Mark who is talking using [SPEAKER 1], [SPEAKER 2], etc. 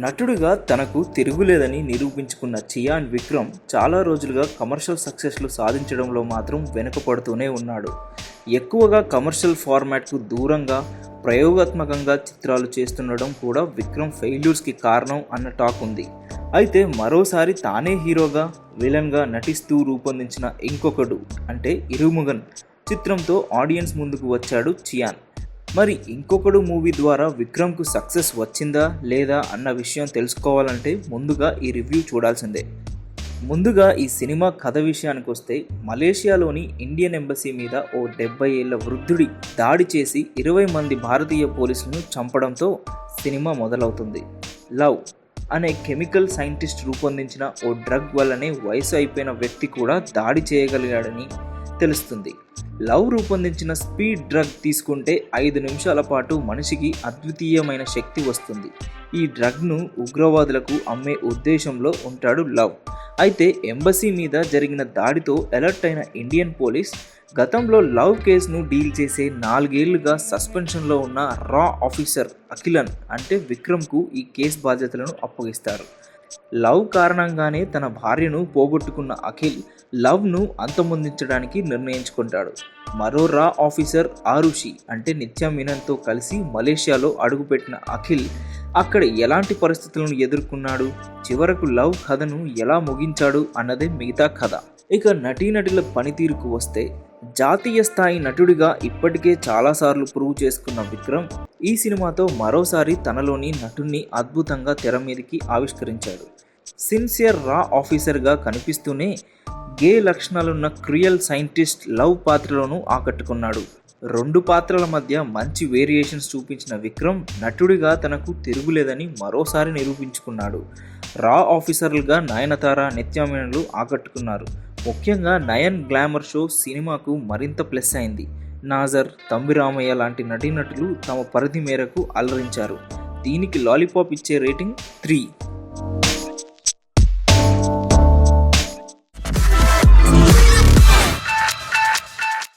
[SPEAKER 1] నటుడిగా తనకు తిరుగులేదని నిరూపించుకున్న చియాన్ విక్రమ్ చాలా రోజులుగా కమర్షియల్ సక్సెస్లు సాధించడంలో మాత్రం వెనుకపడుతూనే ఉన్నాడు. ఎక్కువగా కమర్షియల్ ఫార్మాట్కు దూరంగా ప్రయోగాత్మకంగా చిత్రాలు చేస్తుండడం కూడా విక్రమ్ ఫెయిల్యూర్స్కి కారణం అన్న టాక్ ఉంది. అయితే మరోసారి తానే హీరోగా విలన్గా నటిస్తూ రూపొందించిన ఇంకొకడు అంటే ఇరుముగన్ చిత్రంతో ఆడియన్స్ ముందుకు వచ్చాడు చియాన్. మరి ఇంకొకడు మూవీ ద్వారా విక్రమ్కు సక్సెస్ వచ్చిందా లేదా అన్న విషయం తెలుసుకోవాలంటే ముందుగా ఈ రివ్యూ చూడాల్సిందే. ముందుగా ఈ సినిమా కథ విషయానికి వస్తే, మలేషియాలోని ఇండియన్ ఎంబసీ మీద ఓ 70 ఏళ్ల వృద్ధుడి దాడి చేసి 20 మంది భారతీయ పోలీసులను చంపడంతో సినిమా మొదలవుతుంది. లవ్ అనే కెమికల్ సైంటిస్ట్ రూపొందించిన ఓ డ్రగ్ వల్లనే వయసు అయిపోయిన వ్యక్తి కూడా దాడి చేయగలిగాడని తెలుస్తుంది. లవ్ రూపొందించిన స్పీడ్ డ్రగ్ తీసుకుంటే 5 నిమిషాల పాటు మనిషికి అద్వితీయమైన శక్తి వస్తుంది. ఈ డ్రగ్ను ఉగ్రవాదులకు అమ్మే ఉద్దేశంలో ఉంటాడు లవ్. అయితే ఎంబసీ మీద జరిగిన దాడితో అలర్ట్ అయిన ఇండియన్ పోలీస్ గతంలో లవ్ కేసును డీల్ చేసే 4 ఏళ్లుగా సస్పెన్షన్లో ఉన్న రా ఆఫీసర్ అఖిలన్ అంటే విక్రమ్కు ఈ కేసు బాధ్యతలను అప్పగిస్తారు. లవ్ కారణంగానే తన భార్యను పోగొట్టుకున్న అఖిల్ లవ్ను అంతమొందించడానికి నిర్ణయించుకుంటాడు. మరో రా ఆఫీసర్ ఆరుషి అంటే నిత్య మీనన్తో కలిసి మలేషియాలో అడుగుపెట్టిన అఖిల్ అక్కడ ఎలాంటి పరిస్థితులను ఎదుర్కొన్నాడు, చివరకు లవ్ కథను ఎలా ముగించాడు అన్నదే మిగతా కథ. ఇక నటీనటుల పనితీరుకు వస్తే, జాతీయ స్థాయి నటుడిగా ఇప్పటికే చాలాసార్లు ప్రూవ్ చేసుకున్న విక్రమ్ ఈ సినిమాతో మరోసారి తనలోని నటుణ్ణి అద్భుతంగా తెర మీదకి ఆవిష్కరించాడు. సిన్సియర్ రా ఆఫీసర్గా కనిపిస్తూనే గే లక్షణాలున్న క్రియల్ సైంటిస్ట్ లవ్ పాత్రలోనూ ఆకట్టుకున్నాడు. 2 పాత్రల మధ్య మంచి వేరియేషన్స్ చూపించిన విక్రమ్ నటుడిగా తనకు తిరుగులేదని మరోసారి నిరూపించుకున్నాడు. రా ఆఫీసర్లుగా నయనతార, నిత్య మీనన్లు ఆకట్టుకున్నారు. ముఖ్యంగా నయన్ గ్లామర్ షో సినిమాకు మరింత ప్లస్ అయింది. నాజర్, తంబి రామయ్య లాంటి నటీనటులు తమ పరిధి మేరకు అలరించారు. దీనికి లాలీపాప్ ఇచ్చే రేటింగ్ 3.